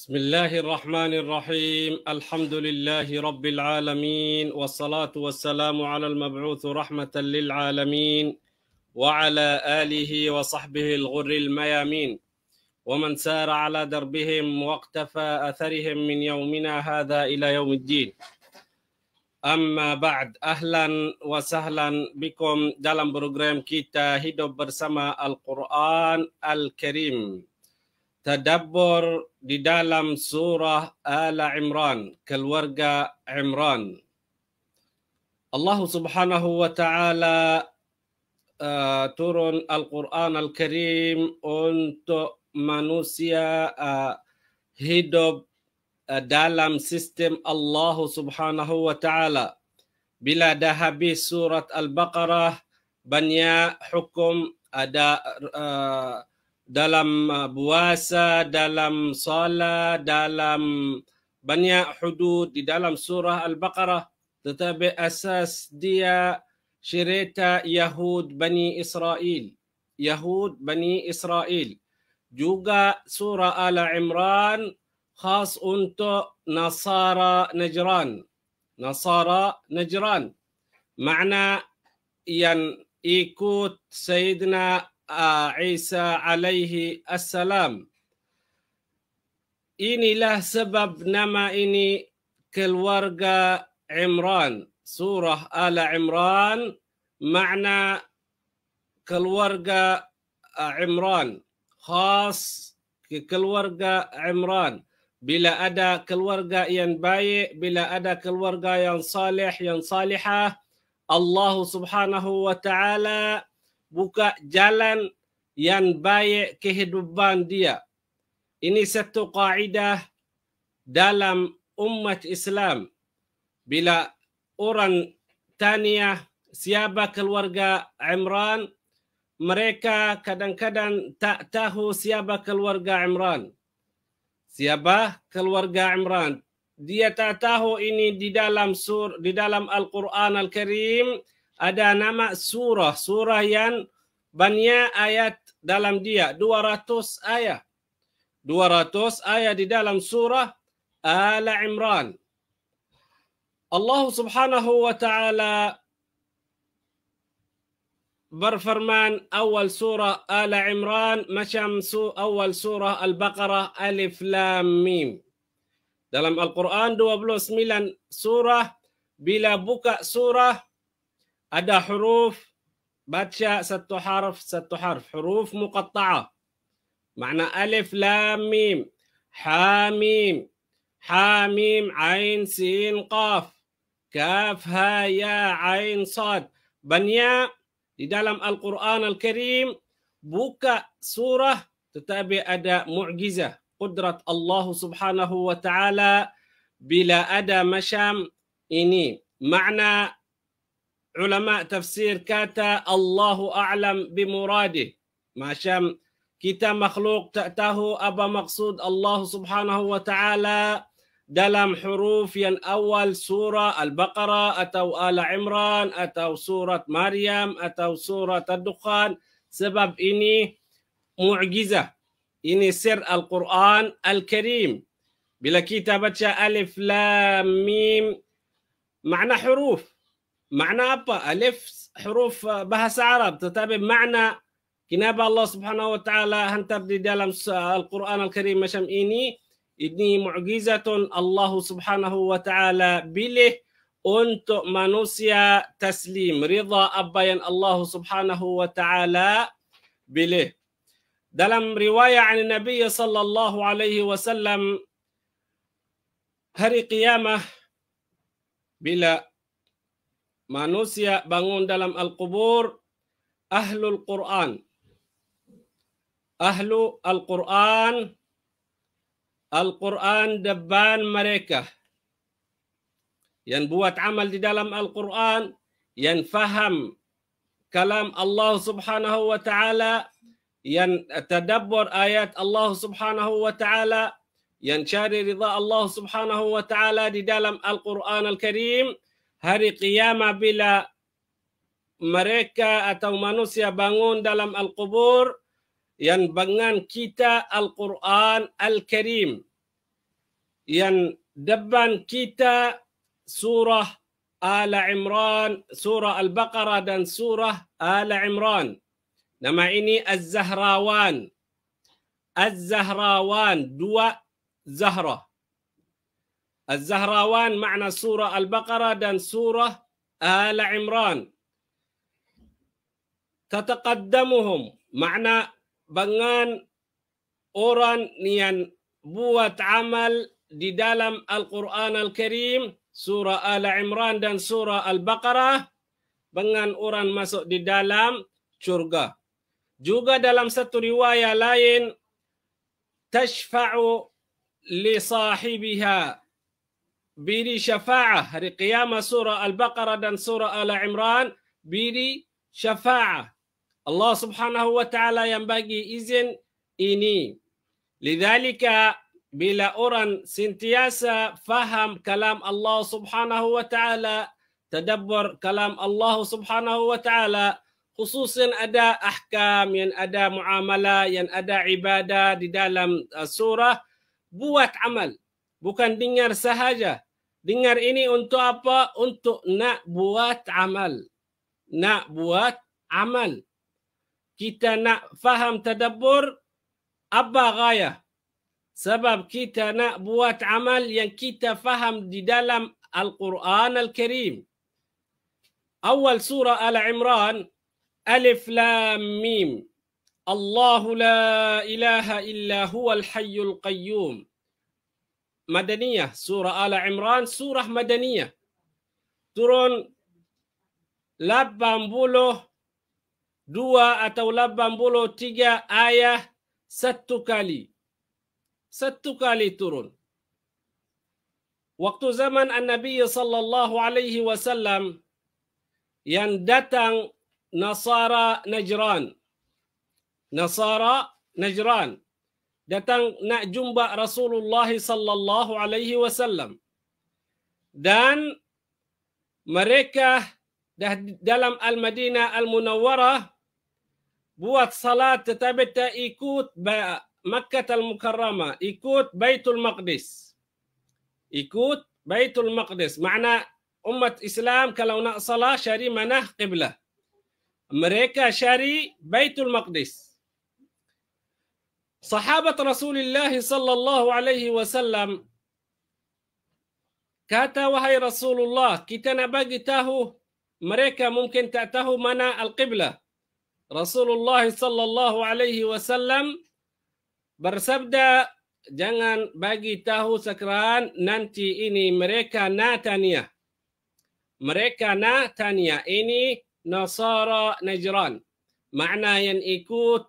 بسم الله الرحمن الرحيم الحمد لله رب العالمين والصلاة والسلام على المبعوث رحمة للعالمين وعلى آله وصحبه الغر الميامين ومن سار على دربهم واقتفى أثرهم من يومنا هذا إلى يوم الدين. Amma ba'd, ahlan wa sahlan bikum dalam program kita Hidup Bersama Al-Quran Al-Karim. Tadabbur di dalam surah Ala Imran, keluarga Imran. Allah Subhanahu wa Ta'ala turun Al-Quran Al-Karim untuk manusia hidup dalam sistem Allah Subhanahu wa Ta'ala. Bila dah habis surat Al-Baqarah, banyak hukum ada dalam puasa, dalam salat, dalam banyak hudud di dalam surah Al-Baqarah. Tetapi asas dia cerita Yahud Bani Israel. Yahud Bani Israel. Juga surah Ala Imran khas untuk Nasara Najran. Nasara Najran. Makna yang ikut Sayyidina Isa alaihi assalam. Inilah sebab nama ini keluarga Imran. Surah Ala Imran makna keluarga Imran. Khas ke keluarga Imran. Bila ada keluarga yang baik, bila ada keluarga yang salih, yang salihah, Allah Subhanahu wa Ta'ala buka jalan yang baik kehidupan dia. Ini satu kaidah dalam umat Islam. Bila orang tanya siapa keluarga Imran, mereka kadang-kadang tak tahu siapa keluarga Imran. Siapa keluarga Imran? Dia tak tahu ini di dalam Al-Quran Al-Karim ada nama surah. Surah yang banyak ayat dalam dia. 200 ayat. 200 ayat di dalam surah Ala Imran. Allah Subhanahu wa Ta'ala berfirman awal surah Ala Imran macam awal surah Al-Baqarah Alif Lam Mim. Dalam Al-Quran 29 surah, bila buka surah ada huruf, baca satu harf, huruf muqatta'ah. Makna Alif Lam Mim, Hamim, Hamim, Ain, Sin, Qaf, Kaf, Ha, Ya, Ain, Sad. Banyak di dalam Al-Quran Al-Karim buka surah tetapi ada mu'jizah. Qudrat Allah Subhanahu wa Ta'ala bila ada macam ini. Makna ulama tafsir kata Allahu a'lam bimuradih. Macam kita makhluk tak tahu apa maksud Allah Subhanahu wa Ta'ala dalam huruf yang awal surah Al-Baqarah atau Ala Imran atau surat Maryam atau surat Ad-Dukhan. Sebab ini mu'jizah. Ini sir Al-Quran Al-Karim. Bila kita baca Alif Lam Mim, makna huruf. Makna apa? Alif huruf bahasa Arab. Tetapi makna kenapa Allah Subhanahu wa Ta'ala hantar di dalam Al-Quran Al-Karim macam ini? Ini mu'jizatun Allah Subhanahu wa Ta'ala pilih untuk manusia taslim, rida apa yang Allah Subhanahu wa Ta'ala pilih. Dalam riwayat an Nabi sallallahu alaihi wasallam, hari qiyamah bila manusia bangun dalam al-qubur, ahlul Quran, ahlu al-Quran, Al-Quran depan mereka yang buat amal di dalam Al-Quran, yang faham kalam Allah Subhanahu wa Ta'ala, yang tadabbur ayat Allah Subhanahu wa Ta'ala, yang cari ridha Allah Subhanahu wa Ta'ala di dalam Al-Quran Al-Karim. Hari qiyamah bila mereka atau manusia bangun dalam Al-Qubur, yang dengan kita Al-Quran Al-Karim. yang depan kita surah Ala Imran, surah Al-Baqarah dan surah Ala Imran. Nama ini Az-Zahrawan. Az-Zahrawan, dua Zahra. Az-Zahrawan makna surah Al-Baqarah dan surah Ala Imran. Tataqaddamuhum, makna bangan orang yang buat amal di dalam Al-Quran Al-Karim, surah Ala Imran dan surah Al-Baqarah, bangan orang masuk di dalam syurga. Juga dalam satu riwayat lain, tashfa'u li sahibiha, biri syafa'ah. Hari qiyamah surah Al-Baqarah dan surah Ala Imran biri syafa'ah. Allah Subhanahu wa ta'ala yang bagi izin ini. Lidzalika bila orang sentiasa faham kalam Allah Subhanahu wa ta'ala, tadabbur kalam Allah Subhanahu wa ta'ala, khususan ada ahkam, yang ada muamalah, yang ada ibadah di dalam surah, buat amal. Bukan dengar sahaja. Dengar ini untuk apa? Untuk nak buat amal. Nak buat amal. Kita nak faham tadabbur, apa gaya? Sebab kita nak buat amal yang kita faham di dalam Al-Quran Al-Karim. Awal surah Ala Imran, Alif Lam Mim. Allahu la ilaha illa huwal hayyul qayyum. Madaniyah, surah Ala Imran, surah Madaniyah. Turun 82 atau 83 ayat satu kali. Satu kali turun. Waktu zaman An-Nabi sallallahu alaihi wasallam yang datang Nasara Najran. Nasara Najran datang nak jumpa Rasulullah sallallahu alaihi wasallam. Dan mereka dah dalam Al-Madinah Al-Munawwarah buat salat tetapi tak ikut Makkah Al-Mukarramah, ikut Baitul Maqdis. Ikut Baitul Maqdis. Makna umat Islam kalau nak salat syari mana qiblah. Mereka syari Baitul Maqdis. Sahabat Rasulullah sallallahu alaihi wasallam kata, wahai Rasulullah, kita nak bagi tahu mereka mungkin tak tahu mana al-qiblah. Rasulullah sallallahu alaihi wasallam bersabda, jangan bagi tahu sekarang, nanti ini mereka nak tanya. Mereka nak tanya. Ini Nasara Najran. Makna yang ikut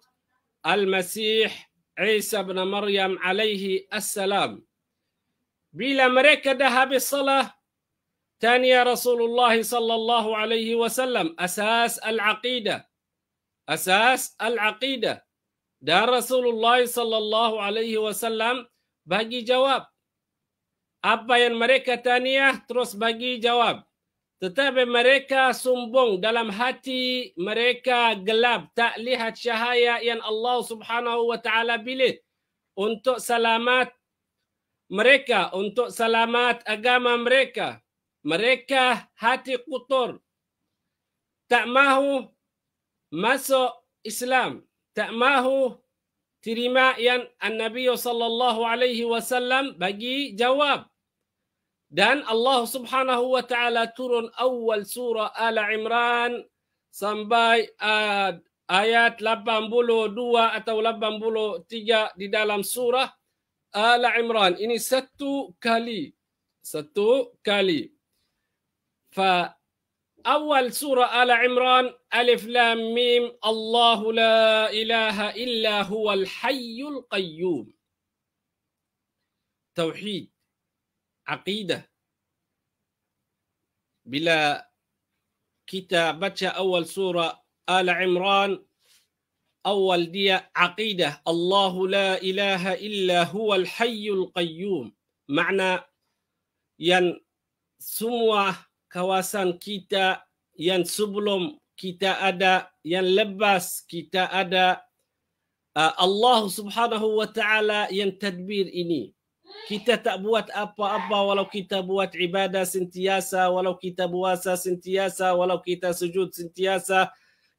Al-Masih Isa bin Maryam alaihi assalam. Bila mereka dah habis salah, tanya Rasulullah sallallahu alaihi wasallam asas al-aqidah. Asas al-aqidah. Dan Rasulullah sallallahu alaihi wasallam bagi jawab. Apa yang mereka tanya terus bagi jawab. Tetapi mereka sombong dalam hati, mereka gelap, tak lihat cahaya yang Allah Subhanahu wa taala pilih untuk selamat mereka, untuk selamat agama mereka. Mereka hati kotor. Tak mahu masuk Islam. Tak mahu terima yang An-Nabi sallallahu alaihi wasallam bagi jawab. Dan Allah Subhanahu wa taala turun awal surah Ala Imran sampai ayat 82 atau 83 di dalam surah Ala Imran. Ini satu kali. Satu kali. Fa awal surah Ala Imran, Alif Lam Mim, Allahu la ilaha illa huwal hayyul qayyum. Tauhid, aqidah. Bila kita baca awal surah Ala Imran, awal dia aqidah. Allahu la ilaha illa huwal hayyul qayyum. Makna yang semua kawasan kita yang sebelum kita ada, yang lepas kita ada, Allah Subhanahu wa taala yang tadbir ini. Kita tak buat apa-apa walau kita buat ibadah sentiasa, walau kita puasa sentiasa, walau kita sujud sentiasa.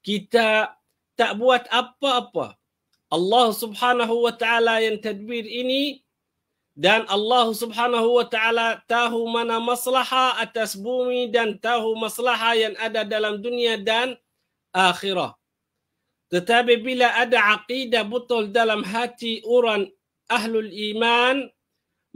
Kita tak buat apa-apa. Allah Subhanahu wa ta'ala yang tadbir ini, dan Allah Subhanahu wa ta'ala tahu mana maslahah atas bumi dan tahu maslahah yang ada dalam dunia dan akhirah. Tetapi bila ada aqidah betul dalam hati orang ahlul iman,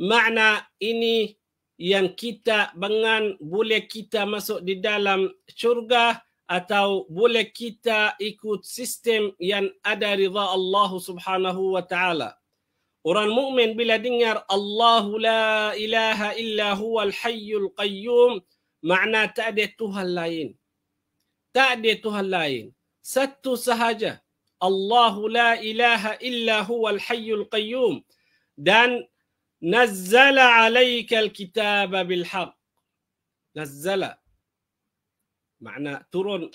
makna ini yang kita bangan boleh kita masuk di dalam syurga atau boleh kita ikut sistem yang ada ridha Allah Subhanahu wa ta'ala. Orang mukmin bila dengar Allahu la ilaha illa huwal hayyul qayyum, makna tak ada Tuhan lain. Tak ada Tuhan lain. Satu sahaja. Allahu la ilaha illa huwal hayyul qayyum. Dan nazzala alaika al-kitaba bil haqq. Nazzala. Makna turun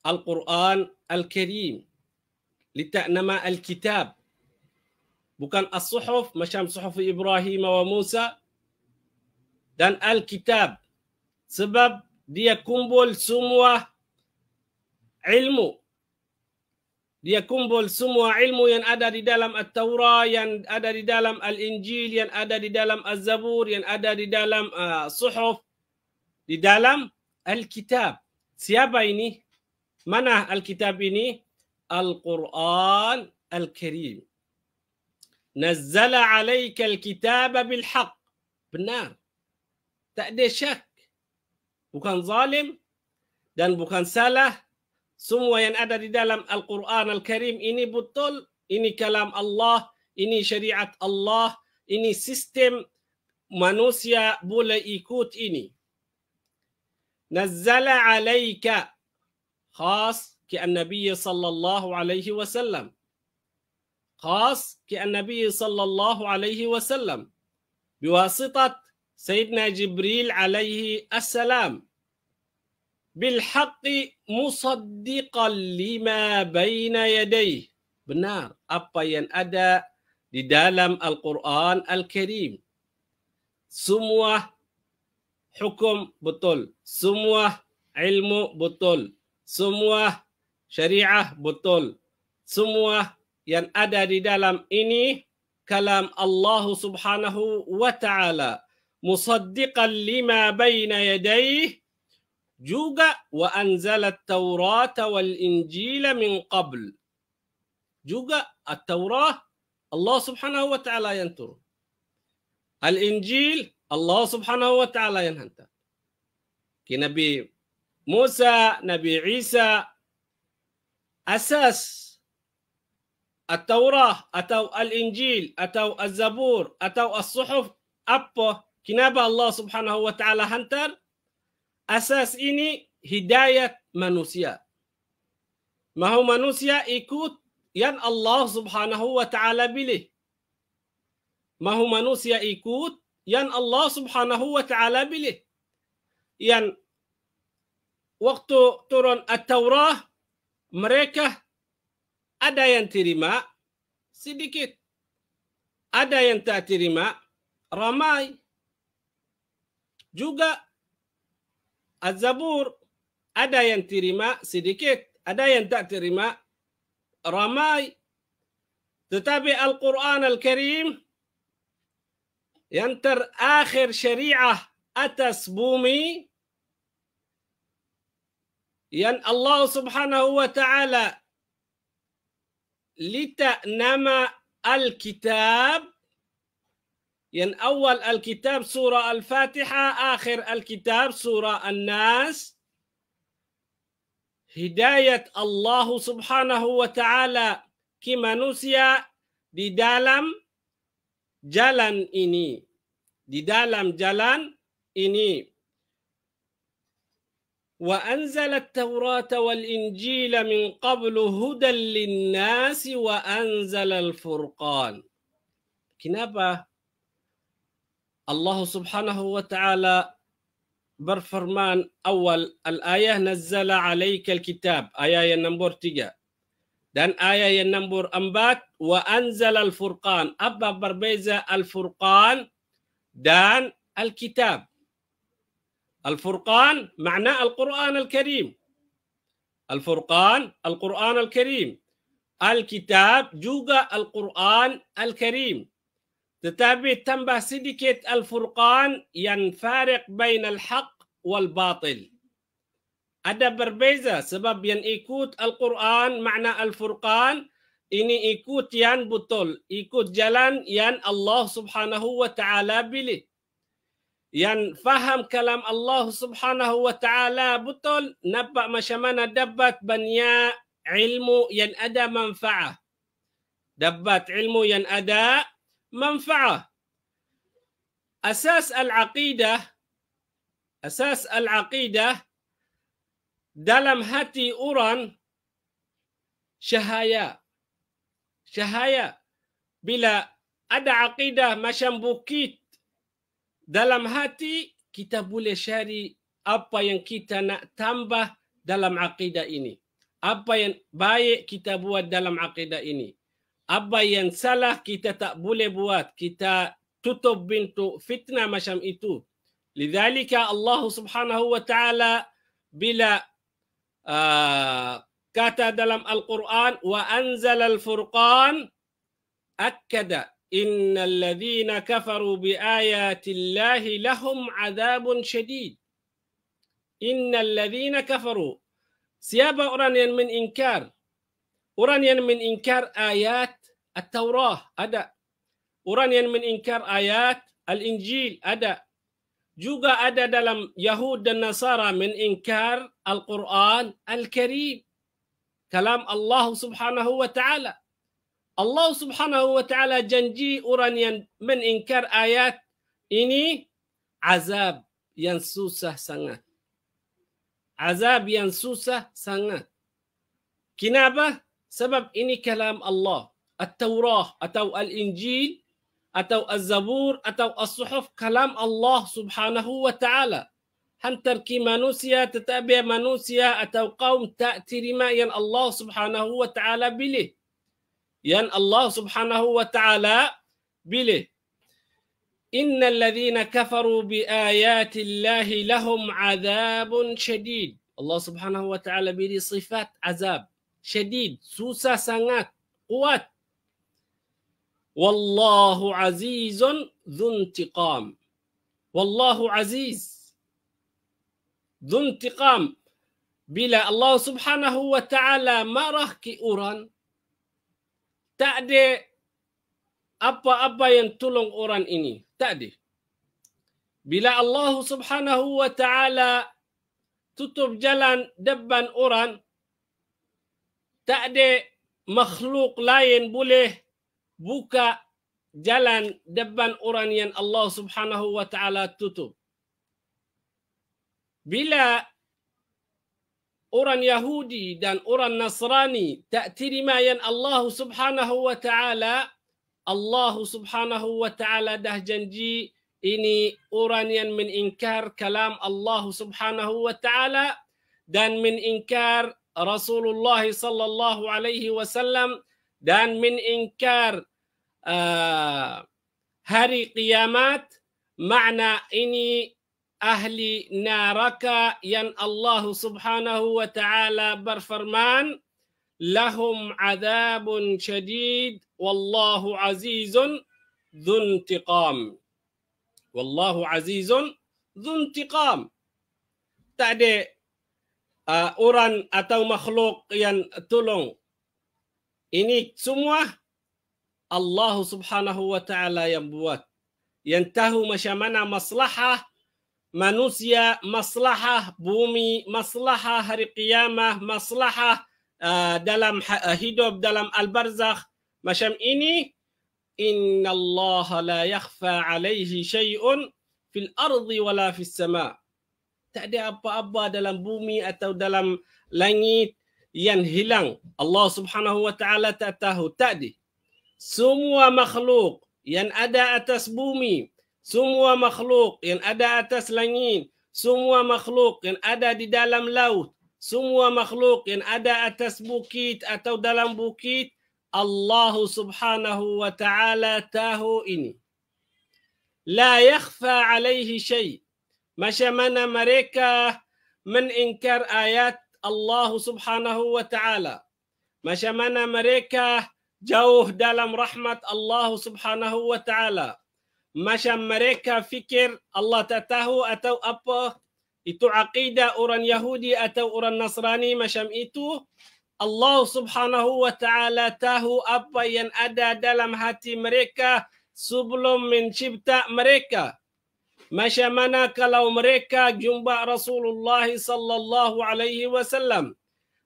Al-Quran Al-Karim. Letak nama Al-Kitab. Bukan as-suhuf macam suhuf Ibrahim wa Musa. Dan Al-Kitab. Sebab dia kumpul semua ilmu. Dia kumpul semua ilmu yang ada di dalam At-Taurah, yang ada di dalam Al-Injil, yang ada di dalam Az-Zabur, yang ada di dalam suhuf, di dalam Al-Kitab. Siapa ini? Mana Al-Kitab ini? Al-Quran Al-Karim. Nazzala alaika al-kitaba bil haqq. Benar. Tak ada syak. Bukan zalim dan bukan salah. Semua yang ada di dalam Al-Quran Al-Karim ini betul. Ini kalam Allah. Ini syariat Allah. Ini sistem manusia boleh ikut ini. Nazzala alaika. Khas ke Nabi sallallahu alaihi wasallam. Khas ke Nabi sallallahu alaihi wasallam. Biwasitat Sayyidina Jibril alaihi assalam. Bilhaqqi musaddiqan lima baina yadayh. Benar apa yang ada di dalam Al-Quran Al-Karim. Semua hukum betul. Semua ilmu betul. Semua syariah betul. Semua yang ada di dalam ini kalam Allah Subhanahu wa ta'ala. Musaddiqan lima baina yadayh. Juga wa anzala at-Taurat wal Injil min qabl. Juga At-Taurah Allah Subhanahu wa ta'ala yang turun. Al-Injil Allah Subhanahu wa ta'ala yang hantar. Ke Nabi Musa, Nabi Isa, asas At-Taurah atau Al-Injil atau Az-Zabur atau As-Suhuf apa? Kenapa Allah Subhanahu wa ta'ala hantar? Asas ini hidayat manusia. Mahu manusia ikut yang Allah Subhanahu wa ta'ala pilih. Mahu manusia ikut yang Allah Subhanahu wa ta'ala pilih. Yang waktu turun At-Taurah, mereka ada yang terima sedikit. Ada yang tak terima ramai. Juga Az-Zabur ada yang terima sedikit, ada yang tak terima ramai. Tetapi Al-Quran Al-Karim yang terakhir syariah atas bumi yang Allah Subhanahu wa ta'ala letak nama Al-Kitab. Yang awal Al-Kitab surah Al-Fatihah, akhir Al-Kitab surah An-Nas. Hidayat Allah Subhanahu wa ta'ala ke manusia di dalam jalan ini. Di dalam jalan ini. Wa anzala at-Taurata wal Injila min qablu hudan lin-nasi wa anzala al-Furqan. Kenapa Allah Subhanahu wa ta'ala berfirman awal al-ayah nazzala alaika al-kitab, ayat yang nombor 3. Dan ayat yang nombor 4, wa anzal al-furqan. Apa berbeza al-furqan dan al-kitab? Al-furqan makna Al-Quran Al-Karim. Al-furqan, Al-Quran Al-Karim. Al-kitab juga Al-Quran Al-Karim. Tetapi tambah sedikit al-furqan yang farik bain al-haq wal-batil. Ada berbeza sebab yang ikut Al-Quran makna al-furqan ini ikut yang betul, ikut jalan yang Allah Subhanahu wa taala pilih. Yang faham kalam Allah Subhanahu wa taala betul, nampak macam mana dapat banyak ilmu yang ada manfaat. Dapat ilmu yang ada manfaat. Asas al-aqidah dalam hati orang syahaya. Bila ada aqidah macam bukit dalam hati, kita boleh cari apa yang kita nak tambah dalam aqidah ini. Apa yang baik kita buat dalam aqidah ini. Apa yang salah kita tak boleh buat. Kita tutup pintu fitnah macam itu. Lidzalika Allah Subhanahu wa taala bila kata dalam Al-Quran wa anzal al-furqan akkada innal ladzina kafaru bi ayatillahi lahum adzabun syadid. Innal ladzina kafaru, siapa orang yang mengingkar? Orang yang mengingkar ayat At-Taurah ada. Orang yang mengingkar ayat Al-Injil ada. Juga ada dalam Yahud dan Nasara mengingkar Al-Quran Al-Karim. Kalam Allah Subhanahu wa ta'ala. Allah Subhanahu wa ta'ala janji orang yang mengingkar ayat ini azab yang susah sangat. Azab yang susah sangat. Kenapa? Sebab ini kalam Allah. At-Taurah atau Al-Injil atau Az-Zabur atau As-Suhuf kalam Allah Subhanahu wa ta'ala. Hantar ki manusia tetapi manusia atau kaum tak terima yang Allah Subhanahu wa ta'ala pilih. Yang Allah Subhanahu wa ta'ala pilih. Innal ladzina kafaru bi ayatillahi lahum adzabun syadid. Allah Subhanahu wa ta'ala pilih sifat azab syadid, susah sangat, kuat. Wallahu azizun dzuntiqam. Wallahu aziz dzuntiqam. Bila Allah Subhanahu wa ta'ala marah ke orang, tak ada apa-apa yang tolong orang ini. Tak ada. Bila Allah Subhanahu wa ta'ala tutup jalan depan orang, tak ada makhluk lain boleh buka jalan depan orang yang Allah Subhanahu wa ta'ala tutup. Bila orang Yahudi dan orang Nasrani tak terima yang Allah Subhanahu wa ta'ala, Allah Subhanahu wa ta'ala dah janji ini orang yang mengingkar kalam Allah Subhanahu wa ta'ala dan mengingkar Rasulullah sallallahu alaihi wasallam dan mengingkar hari kiamat, makna ini ahli neraka yang Allah Subhanahu wa ta'ala berfirman lahum adzabun syadid wallahu azizun dzuntiqam. Wallahu azizun dzuntiqam. Tak ada orang atau makhluk yang tolong. Ini semua Allah Subhanahu wa ta'ala yang buat. Yang tahu macam mana maslahah manusia, maslahah bumi, maslahah hari kiamah, maslahah dalam hidup dalam al-barzakh. Macam ini, inna Allah la yakhfa alaihi syai'un fil ardi wala fis sama'. Tak ada apa-apa dalam bumi atau dalam langit yang hilang. Allah Subhanahu wa ta'ala tak tahu. Tak ada. Semua makhluk yang ada atas bumi, semua makhluk yang ada atas langit, semua makhluk yang ada di dalam laut, semua makhluk yang ada atas bukit atau dalam bukit, Allah subhanahu wa ta'ala tahu ini. La yakhfa alaihi syai'. Macam mana mereka mengingkar ayat Allah subhanahu wa ta'ala. Macam mana mereka jauh dalam rahmat Allah subhanahu wa ta'ala. Macam mereka fikir Allah tak tahu atau apa. Itu aqidah orang Yahudi atau orang Nasrani macam itu. Allah subhanahu wa ta'ala tahu apa yang ada dalam hati mereka sebelum mencipta mereka. Macam mana kalau mereka jumpa Rasulullah sallallahu alaihi wasallam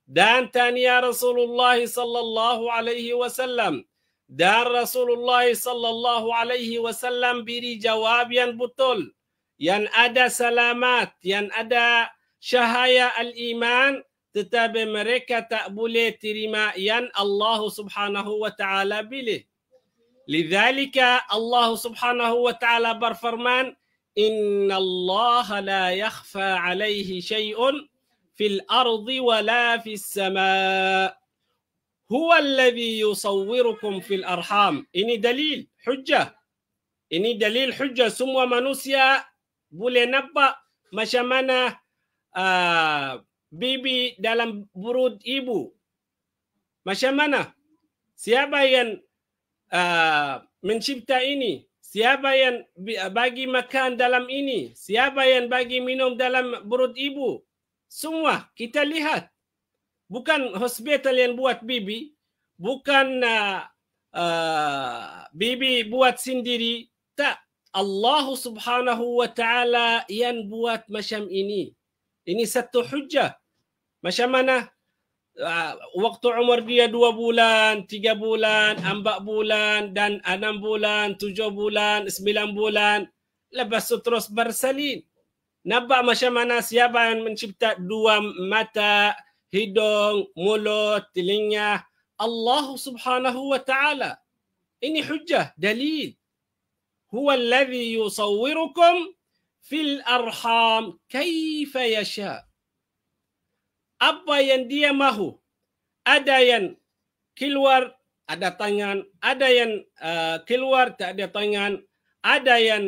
dan tanya Rasulullah sallallahu alaihi wasallam dan Rasulullah sallallahu alaihi wasallam beri jawab yang betul, yang ada selamat, yang ada cahaya al-iman, tetapi mereka tak boleh terima yang Allah subhanahu wa ta'ala pilih. Lidzalika Allah subhanahu wa ta'ala berfirman, Inna Allah la yakhfa alaihi syai'un fil ardi wa la fis sama. Huwa alladhi yusawwirukum fil arham. Ini dalil, hujjah. Ini dalil hujjah. Semua manusia boleh nampak macam mana bibi dalam perut ibu. Macam mana? Siapa yang mencipta ini? Siapa yang bagi makan dalam ini? Siapa yang bagi minum dalam perut ibu? Semua kita lihat. Bukan hospital yang buat bibi. Bukan bibi buat sendiri. Tak. Allah subhanahu wa ta'ala yang buat macam ini. Ini satu hujjah. Macam mana? Waktu umur dia 2 bulan, 3 bulan, 4 bulan, dan 6 bulan, 7 bulan, 9 bulan. Lepas itu terus bersalin. Nampak macam mana siapa yang mencipta 2 mata, hidung, mulut, telinga? Allah subhanahu wa ta'ala. Ini hujjah, dalil. Huwa alladhi yusawwirukum fil arham kaifa yasha. Apa yang dia mahu. Ada yang keluar, ada tangan. Ada yang keluar, tak ada tangan. Ada yang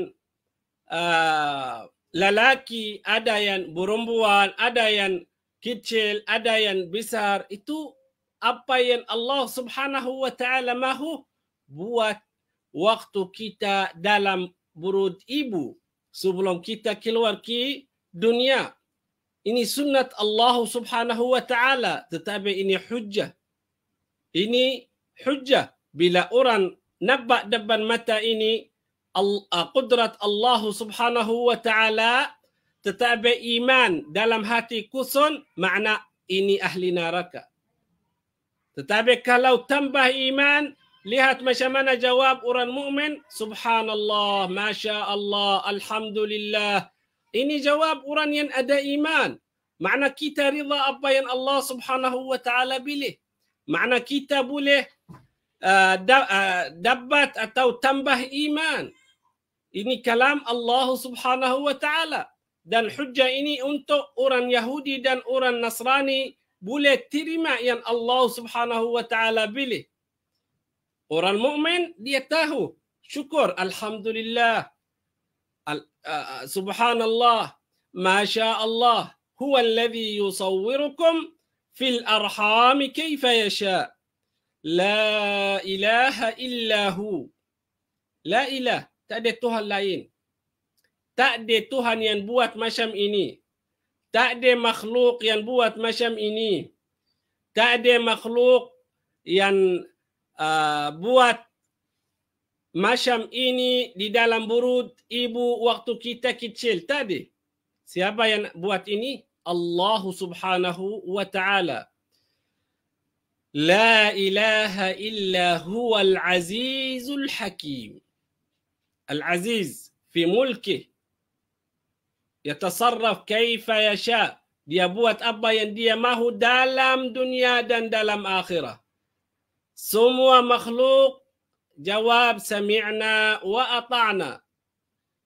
lelaki, ada yang perempuan, ada yang kecil, ada yang besar. Itu apa yang Allah subhanahu wa ta'ala mahu buat waktu kita dalam perut ibu. Sebelum kita keluar ke dunia. Ini sunnat Allah subhanahu wa ta'ala. Tetapi ini hujjah. Ini hujjah. Bila orang nampak depan mata ini, qudrat Allah subhanahu wa ta'ala, tetapi iman dalam hati kosong, makna ini ahli neraka. Tetapi kalau tambah iman, lihat macam mana jawab orang mukmin. Subhanallah, Masya Allah, Alhamdulillah. Ini jawab orang yang ada iman. Makna kita rida apa yang Allah subhanahu wa ta'ala pilih. Makna kita boleh dapat atau tambah iman. Ini kalam Allah subhanahu wa ta'ala. Dan hujjah ini untuk orang Yahudi dan orang Nasrani boleh terima yang Allah subhanahu wa ta'ala pilih. Orang mukmin dia tahu. Syukur. Alhamdulillah. Subhanallah. Masya Allah. Huwa alladhi yusawwirukum fil arhami kaifa yasha. La ilaha illahu. La ilah. Tak ada Tuhan lain. Tak ada Tuhan yang buat macam ini. Tak ada makhluk yang buat macam ini. Tak ada makhluk yang buat macam ini di dalam perut ibu waktu kita kecil. Tadi siapa yang buat ini? Allah subhanahu wa ta'ala. La ilaha illa huwal azizul hakim. Al-aziz fi mulkih. Yatasarraf kaifa yasha. Dia buat apa yang dia mahu dalam dunia dan dalam akhirah. Semua makhluk jawab sami'na wa ata'na.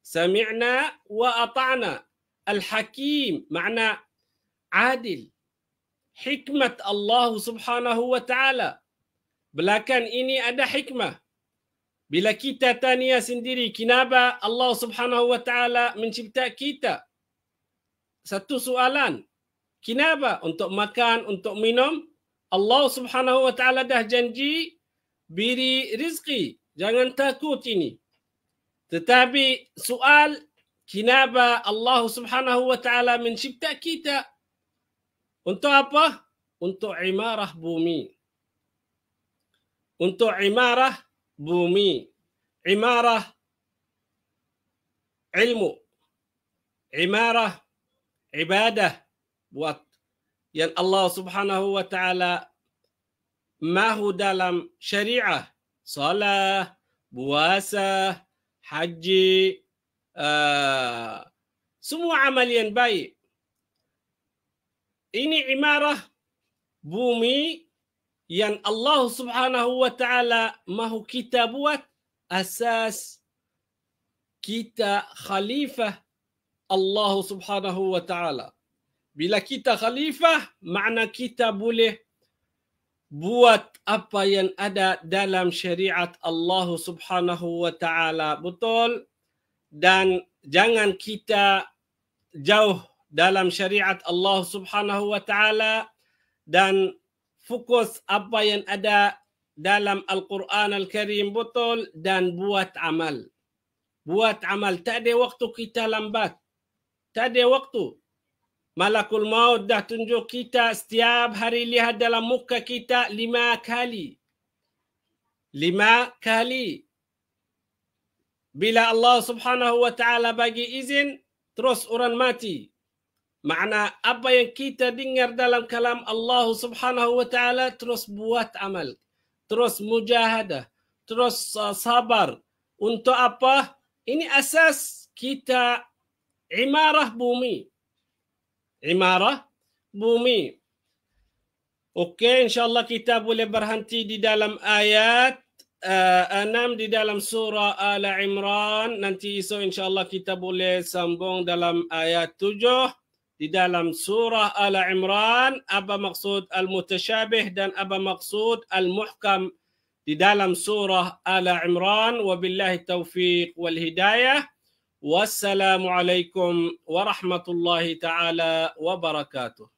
Sami'na wa ata'na. Al-Hakim makna adil. hikmat Allah Subhanahu wa taala. Belakang ini ada hikmah. Bila kita tanya sendiri, kenapa Allah Subhanahu wa taala mencipta kita? Satu soalan. Kenapa? Untuk makan, untuk minum. Allah Subhanahu wa taala dah janji beri rizki. Jangan takut ini. Tetapi soal, kenapa Allah Subhanahu wa taala mencipta kita? Untuk apa? Untuk imarah bumi. Untuk imarah bumi. Imarah ilmu. Imarah ibadah. Buat yang Allah Subhanahu wa taala mahu dalam syariah. Salah, puasa, haji, semua amal yang baik. Ini imarah bumi yang Allah Subhanahu wa taala mahu kita buat asas kita khalifah Allah Subhanahu wa taala. Bila kita khalifah, makna kita boleh buat apa yang ada dalam syariat Allah Subhanahu wa taala. Betul? Dan jangan kita jauh dalam syariat Allah Subhanahu wa taala dan fokus apa yang ada dalam Al-Quran Al-Karim, betul, dan buat amal. Buat amal. Tak ada waktu kita lambat. Tak ada waktu. Malakul maut dah tunjuk kita setiap hari, lihat dalam muka kita 5 kali. 5 kali. Bila Allah Subhanahu wa taala bagi izin, terus orang mati. Makna apa yang kita dengar dalam kalam Allah Subhanahu wa taala, terus buat amal, terus mujahadah, terus sabar. Untuk apa? Ini asas kita imarah bumi. Imarah bumi. Okey, insya-Allah kita boleh berhenti di dalam ayat 6 di dalam surah Al-Imran. Nanti esok insya-Allah kita boleh sambung dalam ayat 7 di dalam surah Al-Imran, apa maksud al-mutasyabih dan apa maksud al-muhkam di dalam surah Al-Imran. Wabillahi taufiq wal hidayah. Wassalamualaikum warahmatullahi taala wabarakatuh.